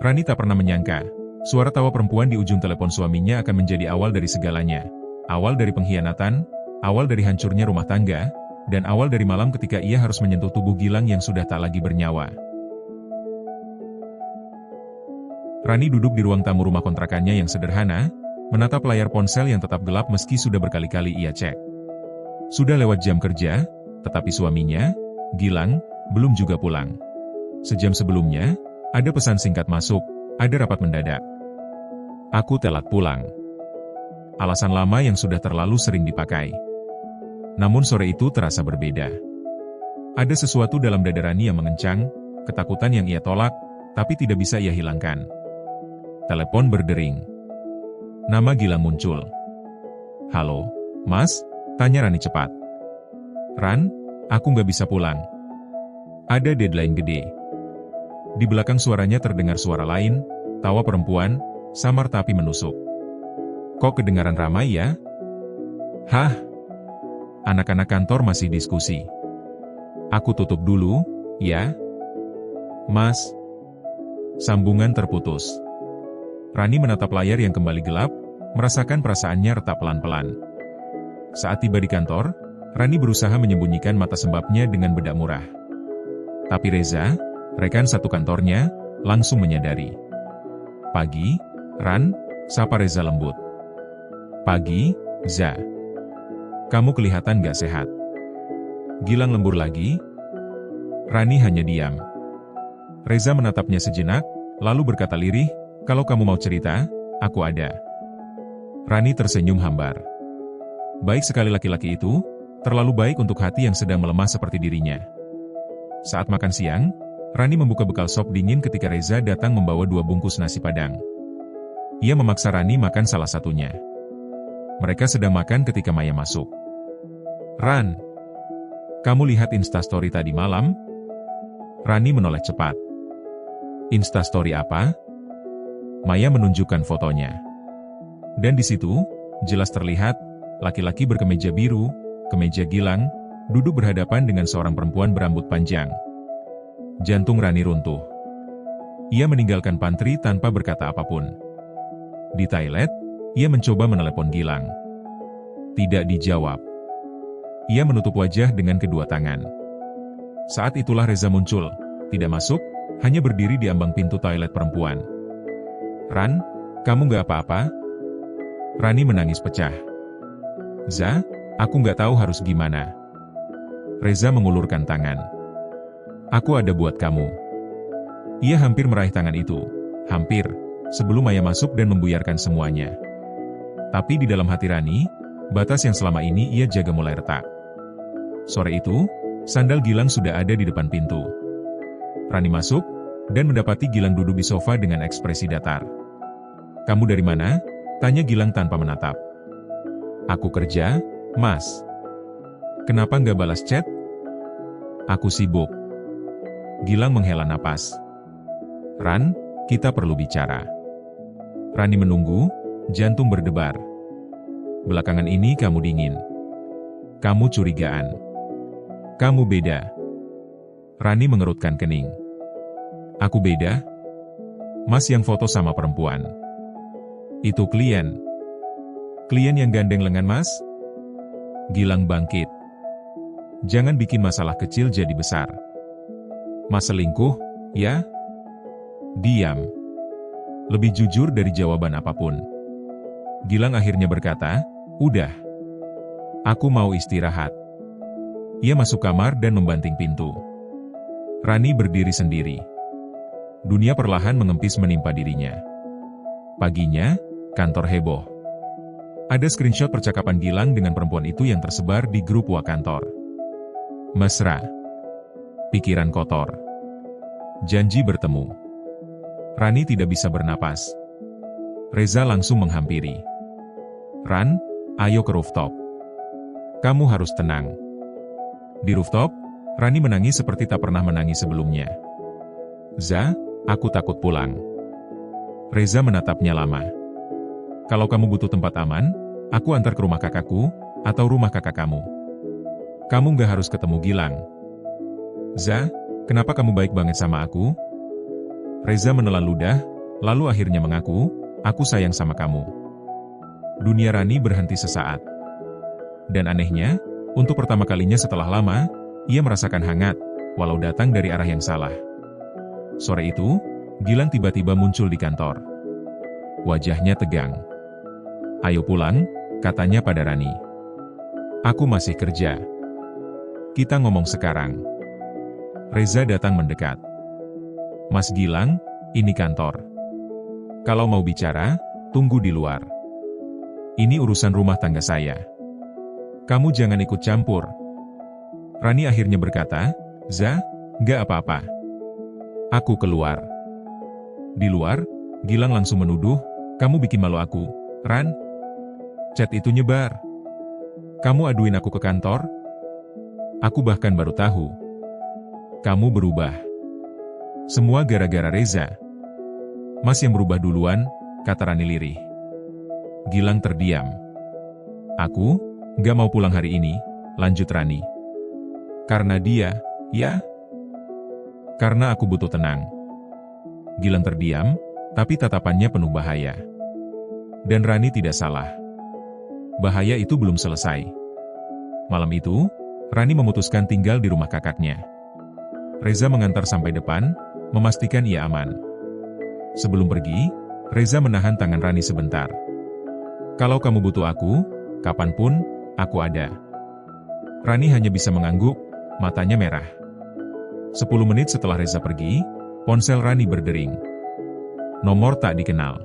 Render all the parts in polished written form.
Rani tak pernah menyangka, suara tawa perempuan di ujung telepon suaminya akan menjadi awal dari segalanya. Awal dari pengkhianatan, awal dari hancurnya rumah tangga, dan awal dari malam ketika ia harus menyentuh tubuh Gilang yang sudah tak lagi bernyawa. Rani duduk di ruang tamu rumah kontrakannya yang sederhana, menatap layar ponsel yang tetap gelap meski sudah berkali-kali ia cek. Sudah lewat jam kerja, tetapi suaminya, Gilang, belum juga pulang. Sejam sebelumnya, ada pesan singkat masuk, ada rapat mendadak. Aku telat pulang. Alasan lama yang sudah terlalu sering dipakai. Namun sore itu terasa berbeda. Ada sesuatu dalam dada Rani yang mengencang, ketakutan yang ia tolak, tapi tidak bisa ia hilangkan. Telepon berdering. Nama Gilang muncul. Halo, Mas? Tanya Rani cepat. Ran, aku nggak bisa pulang. Ada deadline gede. Di belakang suaranya terdengar suara lain, tawa perempuan, samar tapi menusuk. Kok kedengaran ramai ya? Hah? Anak-anak kantor masih diskusi. Aku tutup dulu, ya? Mas? Sambungan terputus. Rani menatap layar yang kembali gelap, merasakan perasaannya retak pelan-pelan. Saat tiba di kantor, Rani berusaha menyembunyikan mata sembabnya dengan bedak murah. Tapi Reza, rekan satu kantornya, langsung menyadari. Pagi, Ran, sapa Reza lembut. Pagi, Za. Kamu kelihatan gak sehat. Gilang lembur lagi. Rani hanya diam. Reza menatapnya sejenak, lalu berkata lirih, kalau kamu mau cerita, aku ada. Rani tersenyum hambar. Baik sekali laki-laki itu, terlalu baik untuk hati yang sedang melemah seperti dirinya. Saat makan siang, Rani membuka bekal sop dingin ketika Reza datang membawa 2 bungkus nasi Padang. Ia memaksa Rani makan salah satunya. Mereka sedang makan ketika Maya masuk. Ran, kamu lihat Instastory tadi malam? Rani menoleh cepat. Instastory apa? Maya menunjukkan fotonya. Dan di situ, jelas terlihat, laki-laki berkemeja biru, kemeja Gilang, duduk berhadapan dengan seorang perempuan berambut panjang. Jantung Rani runtuh. Ia meninggalkan pantry tanpa berkata apapun. Di toilet, ia mencoba menelepon Gilang. Tidak dijawab. Ia menutup wajah dengan kedua tangan. Saat itulah Reza muncul, tidak masuk, hanya berdiri di ambang pintu toilet perempuan. Ran, kamu nggak apa-apa? Rani menangis pecah. Za, aku nggak tahu harus gimana. Reza mengulurkan tangan. Aku ada buat kamu. Ia hampir meraih tangan itu. Hampir, sebelum Maya masuk dan membuyarkan semuanya. Tapi di dalam hati Rani, batas yang selama ini ia jaga mulai retak. Sore itu, sandal Gilang sudah ada di depan pintu. Rani masuk, dan mendapati Gilang duduk di sofa dengan ekspresi datar. Kamu dari mana? Tanya Gilang tanpa menatap. Aku kerja, Mas. Kenapa nggak balas chat? Aku sibuk. Gilang menghela napas. Ran, kita perlu bicara. Rani menunggu, jantung berdebar. Belakangan ini kamu dingin. Kamu curigaan. Kamu beda. Rani mengerutkan kening. Aku beda? Mas yang foto sama perempuan. Itu klien. Klien yang gandeng lengan Mas? Gilang bangkit. Jangan bikin masalah kecil jadi besar. Mas selingkuh, ya? Diam. Lebih jujur dari jawaban apapun. Gilang akhirnya berkata, udah. Aku mau istirahat. Ia masuk kamar dan membanting pintu. Rani berdiri sendiri. Dunia perlahan mengempis menimpa dirinya. Paginya, kantor heboh. Ada screenshot percakapan Gilang dengan perempuan itu yang tersebar di grup WA kantor. Mesra. Pikiran kotor. Janji bertemu. Rani tidak bisa bernapas. Reza langsung menghampiri. Ran, ayo ke rooftop. Kamu harus tenang. Di rooftop, Rani menangis seperti tak pernah menangis sebelumnya. Za, aku takut pulang. Reza menatapnya lama. Kalau kamu butuh tempat aman, aku antar ke rumah kakakku, atau rumah kakak kamu. Kamu nggak harus ketemu Gilang. Za, Kenapa kamu baik banget sama aku? Reza menelan ludah, lalu akhirnya mengaku, aku sayang sama kamu. Dunia Rani berhenti sesaat. Dan anehnya, untuk pertama kalinya setelah lama, ia merasakan hangat, walau datang dari arah yang salah. Sore itu, Gilang tiba-tiba muncul di kantor. Wajahnya tegang. Ayo pulang, katanya pada Rani. Aku masih kerja. Kita ngomong sekarang. Reza datang mendekat. Mas Gilang, ini kantor. Kalau mau bicara, tunggu di luar. Ini urusan rumah tangga saya. Kamu jangan ikut campur. Rani akhirnya berkata, Za, nggak apa-apa. Aku keluar. Di luar, Gilang langsung menuduh, kamu bikin malu aku, Ran. Chat itu nyebar. Kamu aduin aku ke kantor? Aku bahkan baru tahu. Kamu berubah. Semua gara-gara Reza. Mas yang berubah duluan, kata Rani lirih. Gilang terdiam. Aku, gak mau pulang hari ini, lanjut Rani. Karena dia, ya? Karena aku butuh tenang. Gilang terdiam, tapi tatapannya penuh bahaya. Dan Rani tidak salah. Bahaya itu belum selesai. Malam itu, Rani memutuskan tinggal di rumah kakaknya. Reza mengantar sampai depan, memastikan ia aman. Sebelum pergi, Reza menahan tangan Rani sebentar. Kalau kamu butuh aku, kapanpun, aku ada. Rani hanya bisa mengangguk, matanya merah. 10 menit setelah Reza pergi, ponsel Rani berdering. Nomor tak dikenal.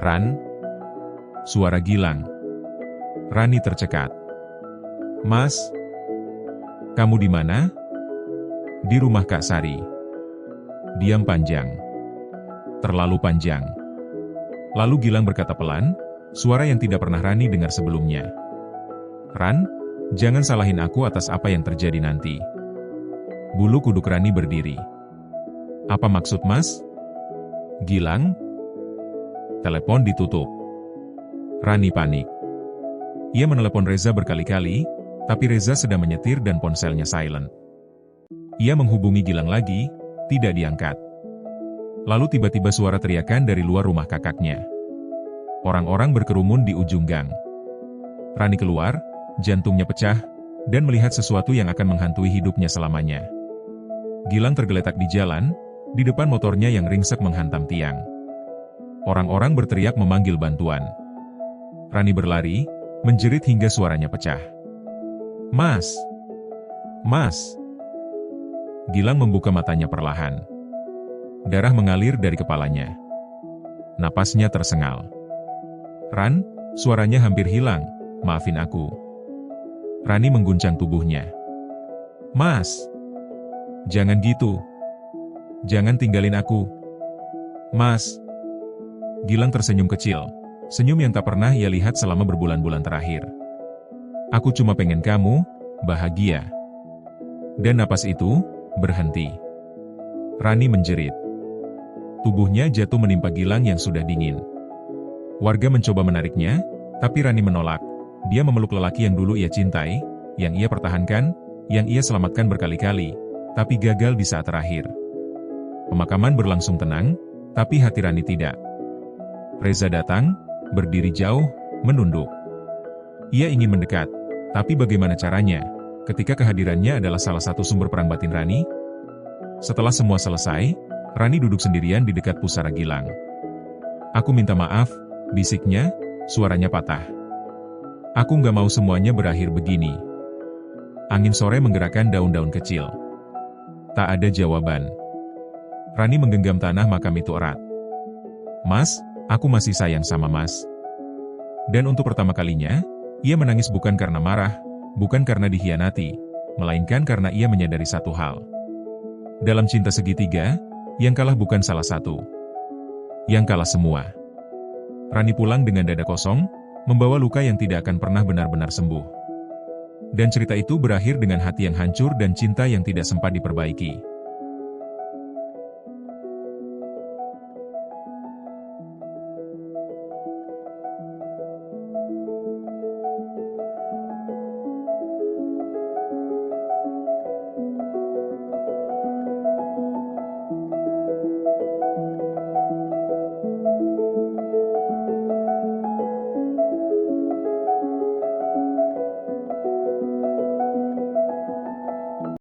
Ran? Suara Gilang. Rani tercekat. Mas? Kamu di mana? Di rumah Kak Sari. Diam panjang. Terlalu panjang. Lalu Gilang berkata pelan, suara yang tidak pernah Rani dengar sebelumnya. Ran, jangan salahin aku atas apa yang terjadi nanti. Bulu kuduk Rani berdiri. Apa maksud Mas? Gilang? Telepon ditutup. Rani panik. Ia menelepon Reza berkali-kali, tapi Reza sedang menyetir dan ponselnya silent. Ia menghubungi Gilang lagi, tidak diangkat. Lalu tiba-tiba suara teriakan dari luar rumah kakaknya. Orang-orang berkerumun di ujung gang. Rani keluar, jantungnya pecah, dan melihat sesuatu yang akan menghantui hidupnya selamanya. Gilang tergeletak di jalan, di depan motornya yang ringsek menghantam tiang. Orang-orang berteriak memanggil bantuan. Rani berlari, menjerit hingga suaranya pecah. Mas! Mas! Gilang membuka matanya perlahan. Darah mengalir dari kepalanya. Napasnya tersengal. Ran, suaranya hampir hilang, maafin aku. Rani mengguncang tubuhnya. Mas! Jangan gitu. Jangan tinggalin aku. Mas! Gilang tersenyum kecil, senyum yang tak pernah ia lihat selama berbulan-bulan terakhir. Aku cuma pengen kamu bahagia. Dan napas itu berhenti. Rani menjerit. Tubuhnya jatuh menimpa Gilang yang sudah dingin. Warga mencoba menariknya, tapi Rani menolak. Dia memeluk lelaki yang dulu ia cintai, yang ia pertahankan, yang ia selamatkan berkali-kali, tapi gagal di saat terakhir. Pemakaman berlangsung tenang, tapi hati Rani tidak. Reza datang, berdiri jauh, menunduk. Ia ingin mendekat, tapi bagaimana caranya, ketika kehadirannya adalah salah satu sumber perang batin Rani? Setelah semua selesai, Rani duduk sendirian di dekat pusara Gilang. Aku minta maaf, bisiknya, suaranya patah. Aku nggak mau semuanya berakhir begini. Angin sore menggerakkan daun-daun kecil. Tak ada jawaban. Rani menggenggam tanah makam itu erat. Mas, aku masih sayang sama Mas. Dan untuk pertama kalinya, ia menangis bukan karena marah, bukan karena dikhianati, melainkan karena ia menyadari satu hal. Dalam cinta segitiga, yang kalah bukan salah satu. Yang kalah semua. Rani pulang dengan dada kosong, membawa luka yang tidak akan pernah benar-benar sembuh. Dan cerita itu berakhir dengan hati yang hancur dan cinta yang tidak sempat diperbaiki.